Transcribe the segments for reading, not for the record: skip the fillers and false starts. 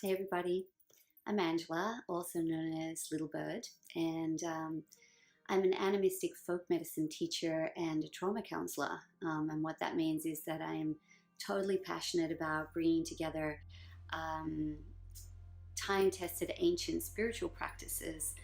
Hey everybody, I'm Angela, also known as Little Bird, and I'm an animistic folk medicine teacher and a trauma counselor. And what that means is that I am totally passionate about bringing together um, time-tested ancient spiritual practices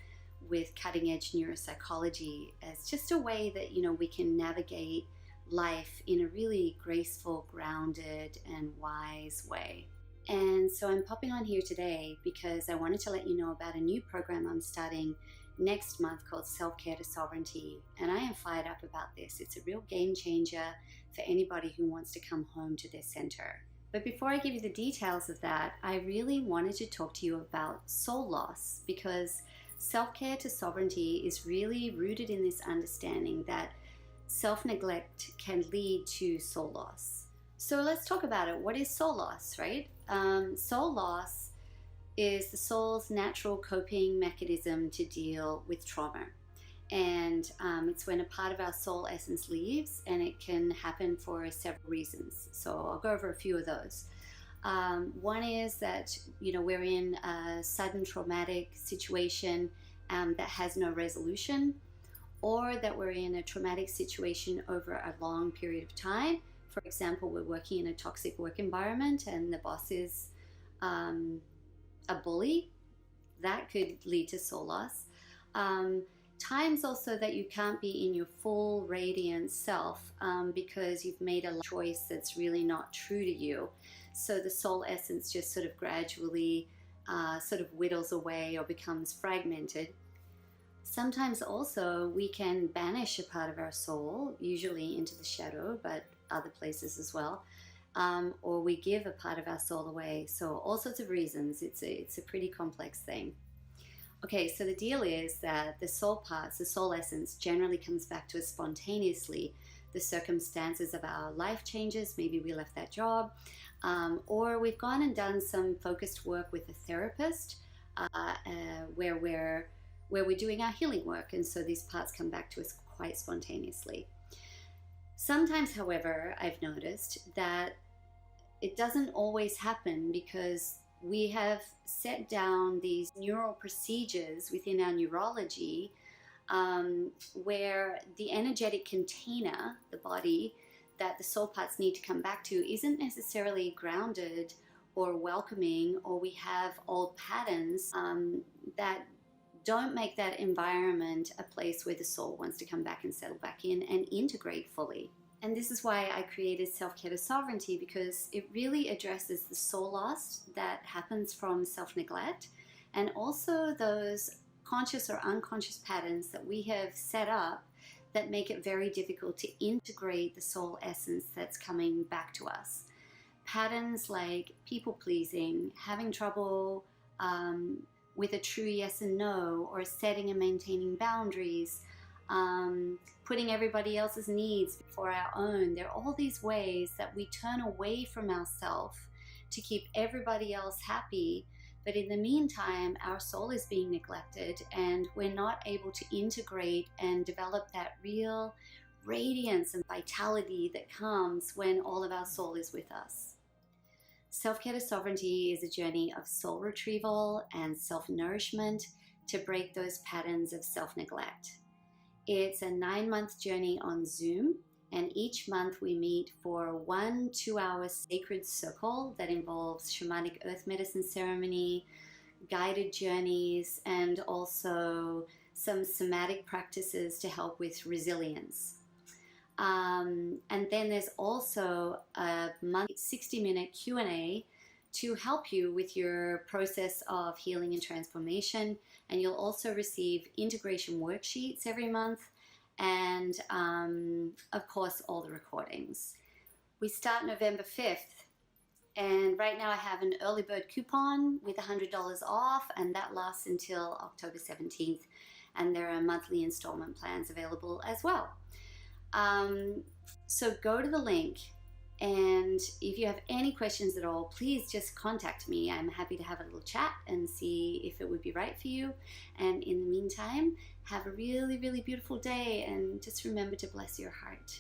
with cutting-edge neuropsychology as just a way that we can navigate life in a really graceful, grounded, and wise way. And so I'm popping on here today because I wanted to let you know about a new program I'm starting next month called Self-Care to Sovereignty. And I am fired up about this. It's a real game changer for anybody who wants to come home to their center. But before I give you the details of that, I really wanted to talk to you about soul loss, because self-care to sovereignty is really rooted in this understanding that self-neglect can lead to soul loss. So let's talk about it. What is soul loss, right? Soul loss is the soul's natural coping mechanism to deal with trauma. And it's when a part of our soul essence leaves, and it can happen for several reasons. So I'll go over a few of those. One is that, we're in a sudden traumatic situation that has no resolution, or that we're in a traumatic situation over a long period of time. For example, we're working in a toxic work environment and the boss is a bully. That could lead to soul loss. Times also that you can't be in your full radiant self because you've made a choice that's really not true to you. So the soul essence just sort of gradually sort of whittles away or becomes fragmented. Sometimes also we can banish a part of our soul, usually into the shadow, but other places as well, or we give a part of our soul away. So all sorts of reasons. It's a pretty complex thing. Okay, so the deal is that the soul parts, the soul essence, generally comes back to us spontaneously. The circumstances of our life changes, maybe we left that job, or we've gone and done some focused work with a therapist where we're doing our healing work, and so these parts come back to us quite spontaneously. Sometimes, however, I've noticed that it doesn't always happen because we have set down these neural procedures within our neurology where the energetic container, the body, that the soul parts need to come back to isn't necessarily grounded or welcoming, or we have old patterns that don't make that environment a place where the soul wants to come back and settle back in and integrate fully. And this is why I created Self-Care to Sovereignty, because it really addresses the soul loss that happens from self-neglect, and also those conscious or unconscious patterns that we have set up that make it very difficult to integrate the soul essence that's coming back to us. Patterns like people-pleasing, having trouble with a true yes and no, or setting and maintaining boundaries, putting everybody else's needs before our own. There are all these ways that we turn away from ourselves to keep everybody else happy, but in the meantime, our soul is being neglected and we're not able to integrate and develop that real radiance and vitality that comes when all of our soul is with us. Self-Care to Sovereignty is a journey of soul retrieval and self-nourishment to break those patterns of self-neglect. It's a 9-month journey on Zoom, and each month we meet for 1 2-hour sacred circle that involves shamanic earth medicine ceremony, guided journeys, and also some somatic practices to help with resilience. And then there's also a 60-minute Q&A to help you with your process of healing and transformation. And you'll also receive integration worksheets every month, and of course all the recordings. We start November 5th, and right now I have an early bird coupon with $100 off, and that lasts until October 17th, and there are monthly installment plans available as well. So go to the link, and if you have any questions at all, please just contact me. I'm happy to have a little chat and see if it would be right for you. And in the meantime, have a really, really beautiful day, and just remember to bless your heart.